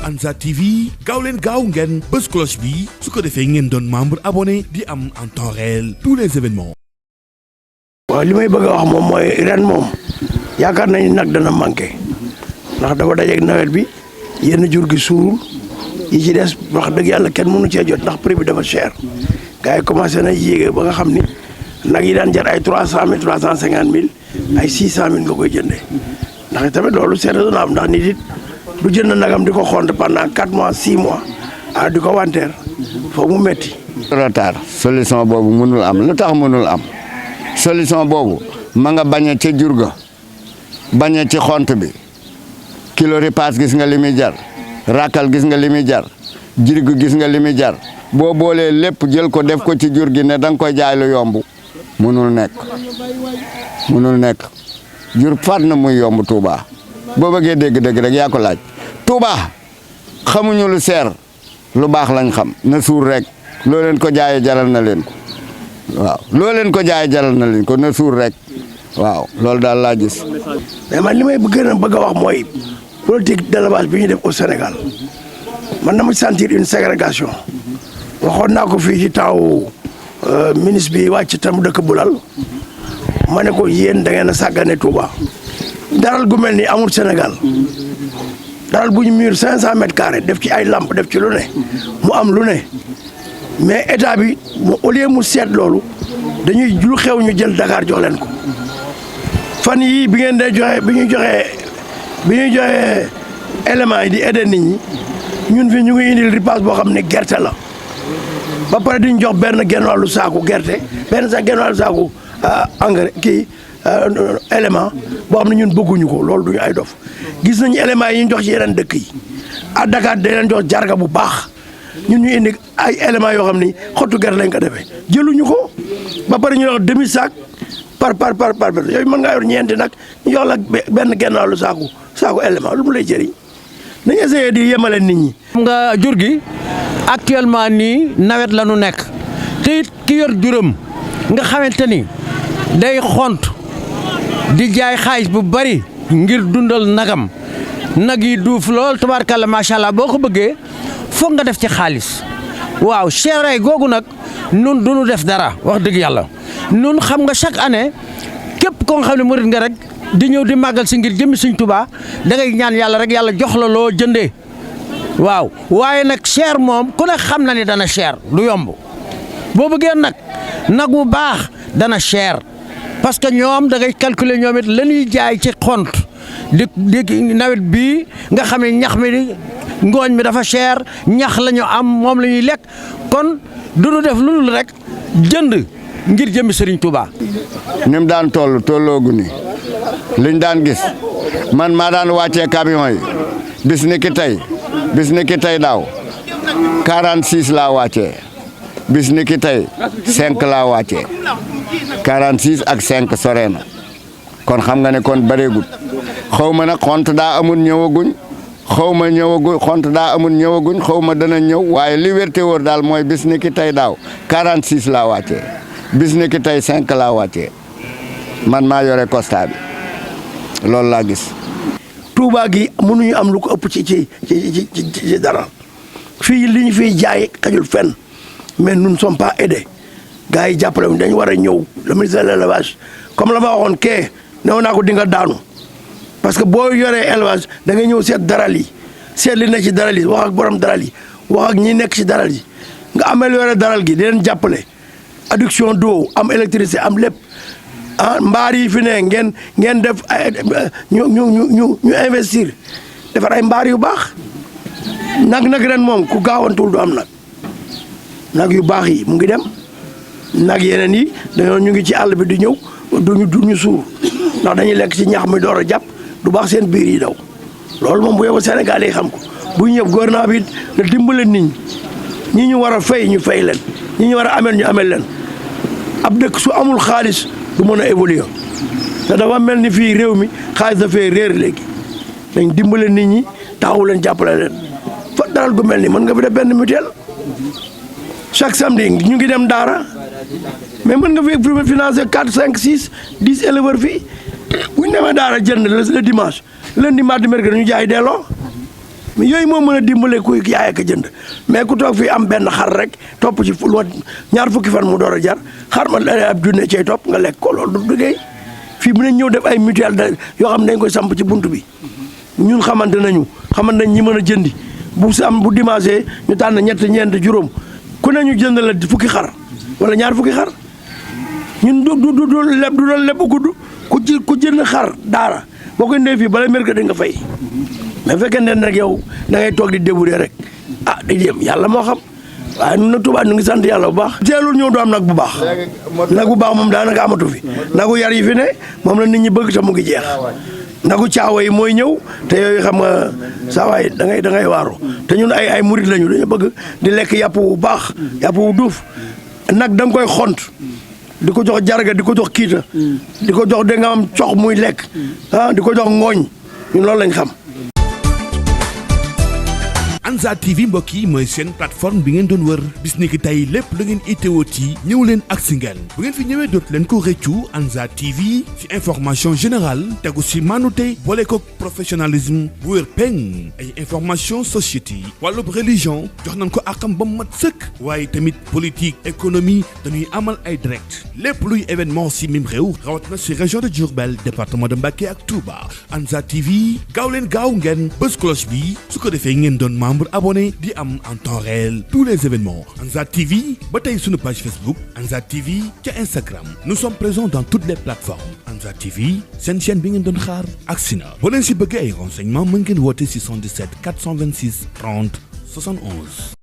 Ansar TV gaaw leen gaaw ngeen bës cloche bi su ko defee ngeen doon membre abonné di am en temps réel tous les événements. waaw li may bëgg a wax moom mooy ren moom yaakaar nañu nag dana manqué ndax dafa dajeeg nawet bi yenn jur gi suurul yi ci des wax dëgg yàlla kenn mënu cee jot ndax prix bi dafa cher gars yi commencé na yéege ba nga xam ni nag yi daan jar ay 300 000 350 000 ay 600 000 nga koy jëndee ndax tamit loolu c'est raisonnable ndax nit it du jënd nagam di ko xont pendant 4 mois 6 mois ah di ko wanteer foog mu metti retard solution boobu mënul am lu tax mënul am solution boobu ma nga bañe ca jur ga bañe ci xont bi kilo ripaas gis nga li muy jar rakkal gis nga li muy jar jirgu gis nga li muy jar boo boolee lépp jël ko def ko ci jur gi ne da nga koy jaay lu yomb mënul nekk jur faat na muy yomb Touba boo bëggee dégg-dégg rek yaa ko laaj Touba xamuñu lu seer lu baax lañ xam na suur rek loo leen ko jaayee jaral na leen ko waaw loo leen ko jaayee jaral na leen ko na suur rek waaw loolu daal laa gis. mais man li may bëgg a wax mooy politique d'élevage bi ñu def au Sénégal man dama sentir une ségrégation waxoon naa ko fii ci taw ministre bi wàcc tam dëkk Bulal ma ne ko yéen da ngeen a sàggane Touba daral gu mel ni amul Sénégal daral bu ñu mur 500 mètres carrés def ci ay lampe def ci lu ne mu am lu ne mais état bi au lieu mu seet loolu dañuy lu xew ñu jël Dakar jox leen ko fan yii bi ngeen dee joxe bi ñuy joxe éléments yi di aider nit ñi ñun fi ñu ngi indil ripaas boo xam ne gerte la ba pare di ñu jox benn genn wàllu saaku gerte benn sax genn wàllu saaku engrais kii élément boo xam ne ñun bëgguñu ko loolu duñu ay dof gis nañu éléments yi ñu jox ci yeneen dëkk yi à Dakar da leen jox jarga bu baax ñun ñu indi ay éléments yoo xam ni xottu gerte lañ ko defee jëluñu ko ba pare ñu wax demi sac par yooyu mën ngaa yor ñeenti nag ñu jox la benn genn wàllu saaku élément lu mu lay jëriñ nañu essayé di yemale nit ñi. xam nga jur gi actuellement nii nawet la nu nekk te it ki yor juram nga xamante ni day xont di jaay xaalis bu bari ngir dundal nagam nag yi duuf lool tubaarkalla macha allah boo ko bëggee foog nga def ci xaalis waaw seeraay googu nag nun du nu def dara wax dëgg yàlla nun xam nga chaque année képp koo xam ne murit nga rek di ñëw di màggal si ngir jëmmi Sëñ Tuubaa da ngay ñaan yàlla rek yàlla jox la loo jëndee waaw waaye nag cher moom ku ne xam na ni dana cher du yomb boo bëggee nag bu baax dana cher parce que ñoom da ngay calculer ñoom it la ñuy jaay ci xont di nawet bii nga xam ne ñax mi ngooñ mi dafa cher ñax la ñu am moom la ñuy lekk kon du ñu def lu dul rek jënd ngir jëmmi Serigne Touba. ni mu daan tolloogu ni liñ daan gis man maa daan wàccee camion yi bis ni ki tey daaw 46 laa wàccee bis ni ki tey 5 laa wàccee 46 ak 5 sore na kon xam nga ne kon bareegut xaw ma nag xont daa amul ñëwaguñ xaw ma dana ñëw waaye li wérte wóor daal mooy bis ni ki tey daaw 46 laa wàccee bis ni ki tey 5 laa wàccee man maa yore constat bi loolu laa gis. Touba gi mënuñu am lu ko ëpp ci dara fii li ñu fiy jaay xajul fenn mais nous ne sommes pas aidés gars yi jàppale dañu war a ñëw le ministère de l'élevage comme la ma waxoon kee newoon naa ko di nga daanu parce que boo yoree élevage da ngay ñëw seet daral yi seet li nekk ci daral yi wax ak borom daral yi wax ak ñi nekk ci daral yi nga amélioré daral gi di leen jàppale adduction d'eau am électricité am lépp mbaar yi fi ne ngeen def ñu investir defar ay mbaar yu baax nag ren moom ku gaawantul du am nag yu baax yi mu ngi dem nag yeneen yi dañoo ñu ngi ci àll bi di ñëw duñu suur ndax dañuy lekk ci ñax mi door a jàpp du baax seen biir yi daw loolu moom bu yóbbu Sénégal yi xam ko bu ñu ñëw gouvernement bi na dimbale nit ñi ñu war a fay ñu fay leen ñi ñu war a amel ñu amel leen ab dëkk su amul xaalis du mën a évoluer te dafa mel ni fii réew mi xaalis dafay réer léegi dañ dimbale nit ñi taxawu leen jàppale leen fa daral gu mel ni mën nga fi def benn mutuelle chaque samedi ñu ngi dem daara mais mën nga fi financer 4 5 6 10 éleveurs fii bu ñu demee daara jënd le dimanche lundi mardi mercredi ñu jaay delloo mais yooyu moo mën a dimbale kuy yaay ak jënd mais ku toog fii am benn xar rek topp ci lu ñaar fukki fan mu door a jar xar ma ab junne cay topp nga lekk ko loolu du liggéey fii bu ne ñëw def ay mutuelle yoo xam ne dañ koy samp ci bunt bi ñun xamante nañ ñi mën a jëndi bu dimanche ñu tànn ñett ñeent juróom ku ne ñu jënd la fukki xar wala ñaar fukki xar ñun du doon leb gudd ku jënd xar daara boo ko indee fii bala mercredi nga fay mais fekkee ne nag yow da ngay toog di débrouiller rek di dem yàlla moo xam waaye ñun nag Touba ñu ngi sant yàlla bu baax. teelul ñëw du am nag bu baax nag bu baax moom daanaka amatu fi nagu yar yi fi ne moom la nit ñi bëgg te mu ngi jeex nagu caawa yi mooy ñëw te yooyu xam nga saa waay da ngay waaru te ñun ay murit lañu dañu bëgg di lekk yàpp wu baax yàpp wu duuf nag da nga koy xont di ko jox jarga di ko jox kiita di ko jox da nga am cox muy lekk di ko jox ngooñ ñun loolu lañ xam. Ansar TV mbokk yi mooy seen plateforme bi ngeen doon wër bis ni ki tey lépp lu ngeen itteewooti ñëw leen ak si ngeen bu ngeen fi ñëwee dootu leen ko rëccu. Ansar TV ci information générale tegu si maanute boole ko professionnalisme bu wér peng ay information société wàllub religion jox nañ ko akam ba mat sëkk waaye tamit politique économie dañuy amal ay direct lépp luy événement si mim réew rawat na si région de Diourbel département de Mbacké ak Touba. Ansar TV gaaw leen gaaw ngeen bës cloche bi su ko defee ngeen doon membre abonné di am en temps réel tous les événements. Ansar TV ba tey sunu page Facebook Ansar TV ca Instagram nous sommes présents dans toutes les plateformes. Ansar TV seen chaîne bi ngeen doon xaar ak sina boo leen si bëggee ay renseignements mën ngeen woote 77 426 30 71.